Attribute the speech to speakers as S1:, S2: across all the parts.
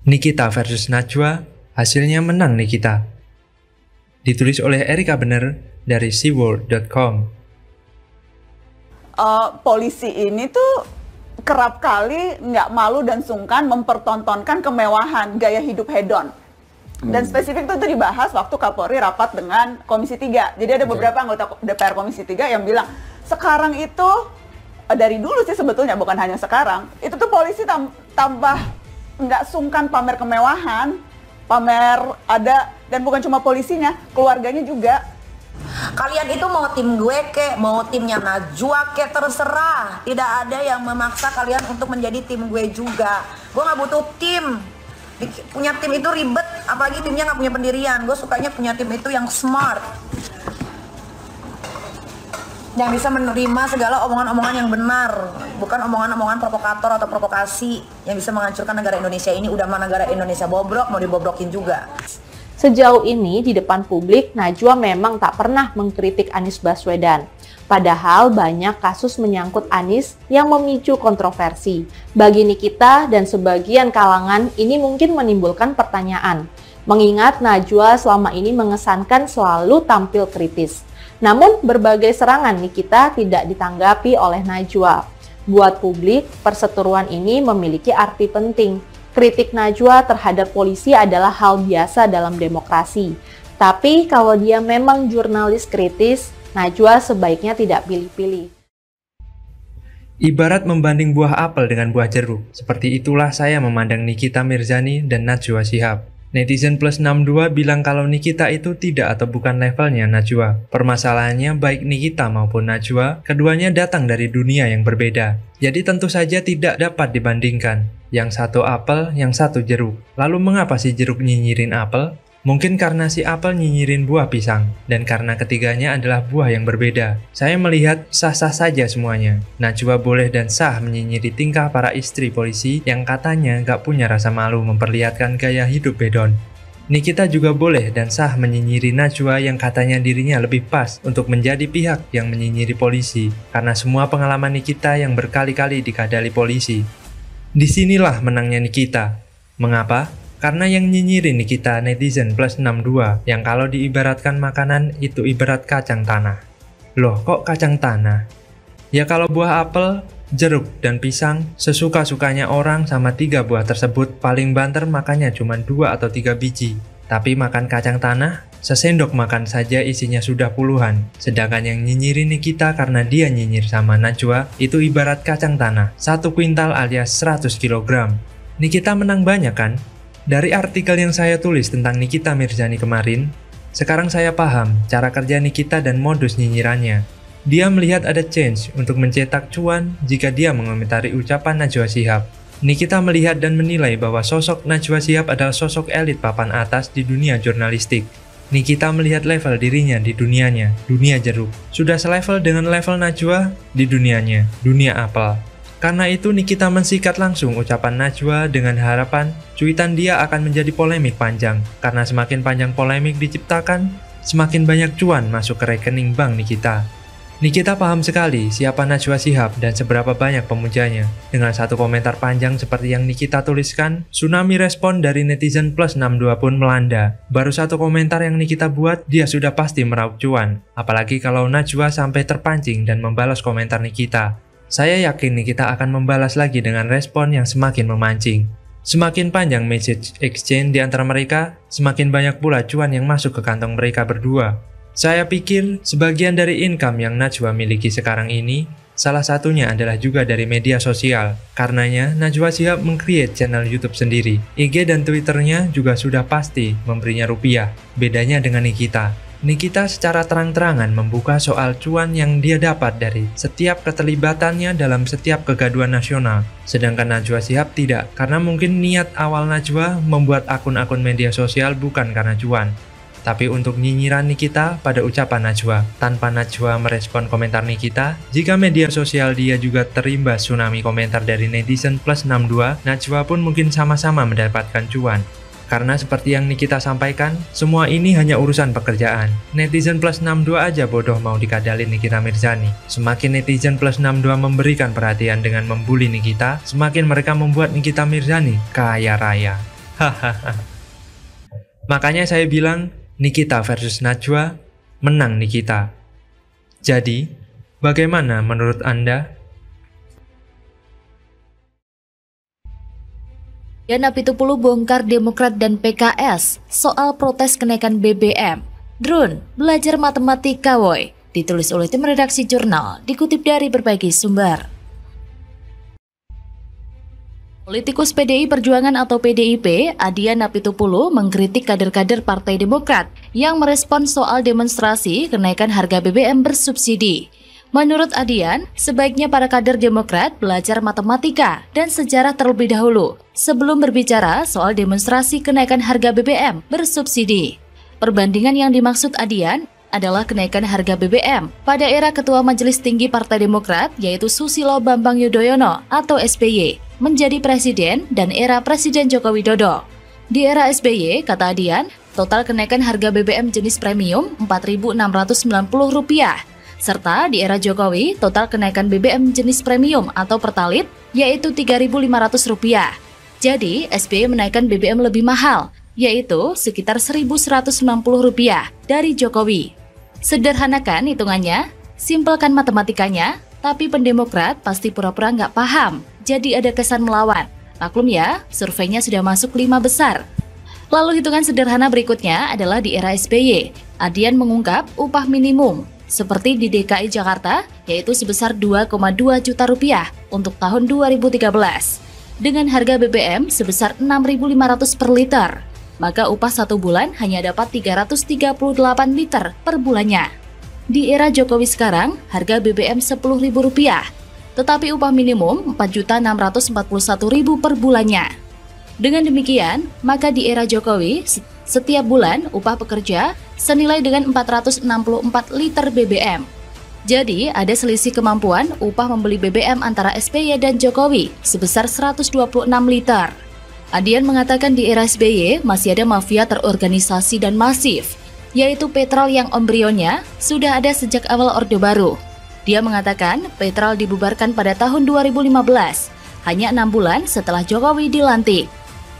S1: Nikita versus Najwa, hasilnya menang Nikita. Ditulis oleh Erika Bener dari seaworld.com.
S2: Polisi ini tuh kerap kali nggak malu dan sungkan mempertontonkan kemewahan gaya hidup hedon. Dan spesifik itu dibahas waktu Kapolri rapat dengan Komisi 3. Jadi ada beberapa anggota DPR Komisi 3 yang bilang, sekarang itu, dari dulu sih sebetulnya, bukan hanya sekarang, itu tuh polisi tambah nggak sungkan pamer kemewahan, pamer ada, dan bukan cuma polisinya, keluarganya juga.
S3: Kalian itu mau tim gue kek, mau timnya Najwa kek, terserah. Tidak ada yang memaksa kalian untuk menjadi tim gue juga. Gue nggak butuh tim. Punya tim itu ribet, apalagi timnya nggak punya pendirian. Gue sukanya punya tim itu yang smart, yang bisa menerima segala omongan-omongan yang benar, bukan omongan-omongan provokator atau provokasi yang bisa menghancurkan negara Indonesia ini. Udah mah negara Indonesia bobrok, mau dibobrokin juga.
S4: Sejauh ini di depan publik, Najwa memang tak pernah mengkritik Anies Baswedan. Padahal banyak kasus menyangkut Anies yang memicu kontroversi. Bagi Nikita dan sebagian kalangan, ini mungkin menimbulkan pertanyaan. Mengingat Najwa selama ini mengesankan selalu tampil kritis. Namun berbagai serangan Nikita tidak ditanggapi oleh Najwa. Buat publik, perseteruan ini memiliki arti penting. Kritik Najwa terhadap polisi adalah hal biasa dalam demokrasi. Tapi kalau dia memang jurnalis kritis, Najwa sebaiknya tidak pilih-pilih.
S1: Ibarat membanding buah apel dengan buah jeruk, seperti itulah saya memandang Nikita Mirzani dan Najwa Shihab. Netizen plus 62 bilang kalau Nikita itu tidak atau bukan levelnya Najwa. Permasalahannya baik Nikita maupun Najwa, keduanya datang dari dunia yang berbeda. Jadi tentu saja tidak dapat dibandingkan. Yang satu apel, yang satu jeruk. Lalu mengapa si jeruk nyinyirin apel? Mungkin karena si apel nyinyirin buah pisang, dan karena ketiganya adalah buah yang berbeda. Saya melihat sah-sah saja semuanya. Najwa boleh dan sah menyinyiri tingkah para istri polisi yang katanya gak punya rasa malu memperlihatkan gaya hidup hedon. Nikita juga boleh dan sah menyinyiri Najwa yang katanya dirinya lebih pas untuk menjadi pihak yang menyinyiri polisi, karena semua pengalaman Nikita yang berkali-kali dikadali polisi. Disinilah menangnya Nikita. Mengapa? Karena yang nyinyirin Nikita netizen plus 62 yang kalau diibaratkan makanan itu ibarat kacang tanah. Loh kok kacang tanah? Ya kalau buah apel, jeruk, dan pisang sesuka-sukanya orang sama 3 buah tersebut paling banter makannya cuma 2 atau 3 biji. Tapi makan kacang tanah, sesendok makan saja isinya sudah puluhan. Sedangkan yang nyinyirin Nikita karena dia nyinyir sama Najwa itu ibarat kacang tanah, 1 kuintal alias 100 kg. Nikita menang banyak kan? Dari artikel yang saya tulis tentang Nikita Mirzani kemarin, sekarang saya paham cara kerja Nikita dan modus nyinyirannya. Dia melihat ada chance untuk mencetak cuan jika dia mengomentari ucapan Najwa Shihab. Nikita melihat dan menilai bahwa sosok Najwa Shihab adalah sosok elit papan atas di dunia jurnalistik. Nikita melihat level dirinya di dunianya, dunia jeruk. Sudah selevel dengan level Najwa di dunianya, dunia apel. Karena itu Nikita mensikat langsung ucapan Najwa dengan harapan cuitan dia akan menjadi polemik panjang. Karena semakin panjang polemik diciptakan, semakin banyak cuan masuk ke rekening bank Nikita. Nikita paham sekali siapa Najwa Shihab dan seberapa banyak pemujanya. Dengan satu komentar panjang seperti yang Nikita tuliskan, tsunami respon dari netizen plus 62 pun melanda. Baru satu komentar yang Nikita buat, dia sudah pasti meraup cuan. Apalagi kalau Najwa sampai terpancing dan membalas komentar Nikita. Saya yakin Nikita akan membalas lagi dengan respon yang semakin memancing. Semakin panjang message exchange di antara mereka, semakin banyak pula cuan yang masuk ke kantong mereka berdua. Saya pikir sebagian dari income yang Najwa miliki sekarang ini, salah satunya adalah juga dari media sosial. Karenanya, Najwa Shihab meng-create channel YouTube sendiri. IG dan Twitternya juga sudah pasti memberinya rupiah. Bedanya dengan Nikita. Nikita secara terang-terangan membuka soal cuan yang dia dapat dari setiap keterlibatannya dalam setiap kegaduhan nasional. Sedangkan Najwa Shihab tidak, karena mungkin niat awal Najwa membuat akun-akun media sosial bukan karena cuan, tapi untuk nyinyiran Nikita pada ucapan Najwa. Tanpa Najwa merespon komentar Nikita, jika media sosial dia juga terimbas tsunami komentar dari netizen plus 62, Najwa pun mungkin sama-sama mendapatkan cuan. Karena seperti yang Nikita sampaikan, semua ini hanya urusan pekerjaan. Netizen plus 62 aja bodoh mau dikadalin Nikita Mirzani. Semakin netizen plus 62 memberikan perhatian dengan membuli Nikita, semakin mereka membuat Nikita Mirzani kaya raya. Hahaha. Makanya saya bilang Nikita versus Najwa, menang Nikita. Jadi, bagaimana menurut Anda?
S5: Yana Pitupulu bongkar Demokrat dan PKS soal protes kenaikan BBM. Drone, belajar matematika woi. Ditulis oleh tim redaksi jurnal, dikutip dari berbagai sumber. Politikus PDI Perjuangan atau PDIP, Adian Apitupulu mengkritik kader-kader Partai Demokrat yang merespon soal demonstrasi kenaikan harga BBM bersubsidi. Menurut Adian, sebaiknya para kader Demokrat belajar matematika dan sejarah terlebih dahulu sebelum berbicara soal demonstrasi kenaikan harga BBM bersubsidi. Perbandingan yang dimaksud Adian adalah kenaikan harga BBM pada era Ketua Majelis Tinggi Partai Demokrat yaitu Susilo Bambang Yudhoyono atau SBY menjadi presiden dan era Presiden Joko Widodo. Di era SBY, kata Adian, total kenaikan harga BBM jenis premium Rp4.690, serta di era Jokowi total kenaikan BBM jenis premium atau pertalit yaitu Rp3.500. Jadi, SBY menaikkan BBM lebih mahal, yaitu sekitar Rp1.190 dari Jokowi. Sederhanakan hitungannya, simpelkan matematikanya, tapi pendemokrat pasti pura-pura nggak paham, jadi ada kesan melawan. Maklum ya, surveinya sudah masuk 5 besar. Lalu hitungan sederhana berikutnya adalah di era SBY. Adian mengungkap upah minimum, seperti di DKI Jakarta, yaitu sebesar Rp2,2 juta untuk tahun 2013. Dengan harga BBM sebesar Rp6.500 per liter, maka upah 1 bulan hanya dapat 338 liter per bulannya. Di era Jokowi sekarang, harga BBM Rp10.000, tetapi upah minimum Rp4.641.000 per bulannya. Dengan demikian, maka di era Jokowi, setiap bulan upah pekerja senilai dengan 464 liter BBM. Jadi, ada selisih kemampuan upah membeli BBM antara SBY dan Jokowi sebesar 126 liter. Adian mengatakan di era SBY masih ada mafia terorganisasi dan masif, yaitu Petrol yang embrionya sudah ada sejak awal Orde Baru. Dia mengatakan Petrol dibubarkan pada tahun 2015, hanya 6 bulan setelah Jokowi dilantik.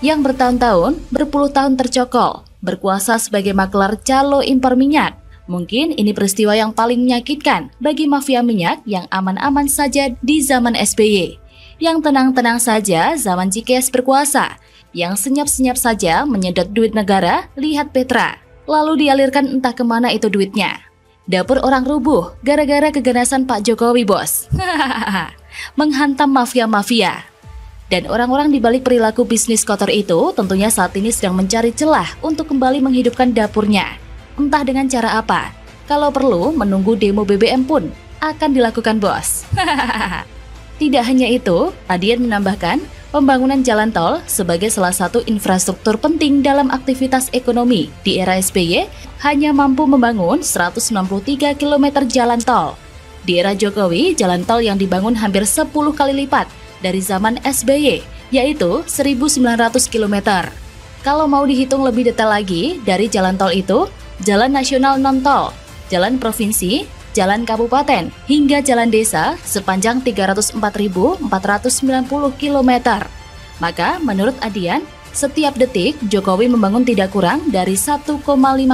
S5: Yang bertahun-tahun, berpuluh tahun tercokol, berkuasa sebagai maklar calo impor minyak. Mungkin ini peristiwa yang paling menyakitkan bagi mafia minyak yang aman-aman saja di zaman SBY. Yang tenang-tenang saja zaman Cikes berkuasa, yang senyap-senyap saja menyedot duit negara, lihat Petra. Lalu dialirkan entah kemana itu duitnya. Dapur orang rubuh gara-gara keganasan Pak Jokowi, bos. Menghantam mafia-mafia. Dan orang-orang di balik perilaku bisnis kotor itu tentunya saat ini sedang mencari celah untuk kembali menghidupkan dapurnya. Entah dengan cara apa. Kalau perlu menunggu demo BBM pun akan dilakukan, bos. Tidak hanya itu, Adian menambahkan pembangunan jalan tol sebagai salah satu infrastruktur penting dalam aktivitas ekonomi di era SBY hanya mampu membangun 193 km jalan tol. Di era Jokowi, jalan tol yang dibangun hampir 10 kali lipat dari zaman SBY, yaitu 1.900 km. Kalau mau dihitung lebih detail lagi, dari jalan tol itu, jalan nasional non-tol, jalan provinsi, jalan kabupaten, hingga jalan desa sepanjang 304.490 km. Maka menurut Adian, setiap detik Jokowi membangun tidak kurang dari 1,5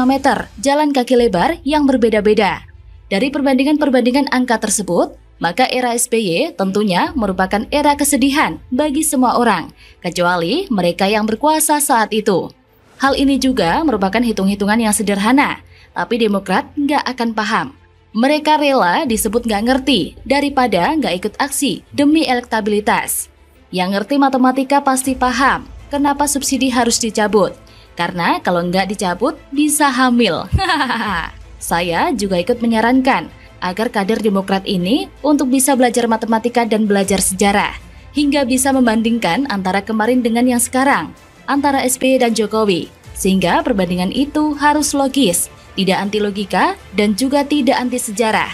S5: meter jalan kaki lebar yang berbeda-beda. Dari perbandingan-perbandingan angka tersebut, maka era SBY tentunya merupakan era kesedihan bagi semua orang, kecuali mereka yang berkuasa saat itu. Hal ini juga merupakan hitung-hitungan yang sederhana, tapi Demokrat nggak akan paham. Mereka rela disebut nggak ngerti daripada nggak ikut aksi demi elektabilitas. Yang ngerti matematika pasti paham kenapa subsidi harus dicabut. Karena kalau nggak dicabut bisa hamil. Saya juga ikut menyarankan agar kader Demokrat ini untuk bisa belajar matematika dan belajar sejarah, hingga bisa membandingkan antara kemarin dengan yang sekarang, antara SBY dan Jokowi, sehingga perbandingan itu harus logis, tidak anti logika, dan juga tidak anti sejarah.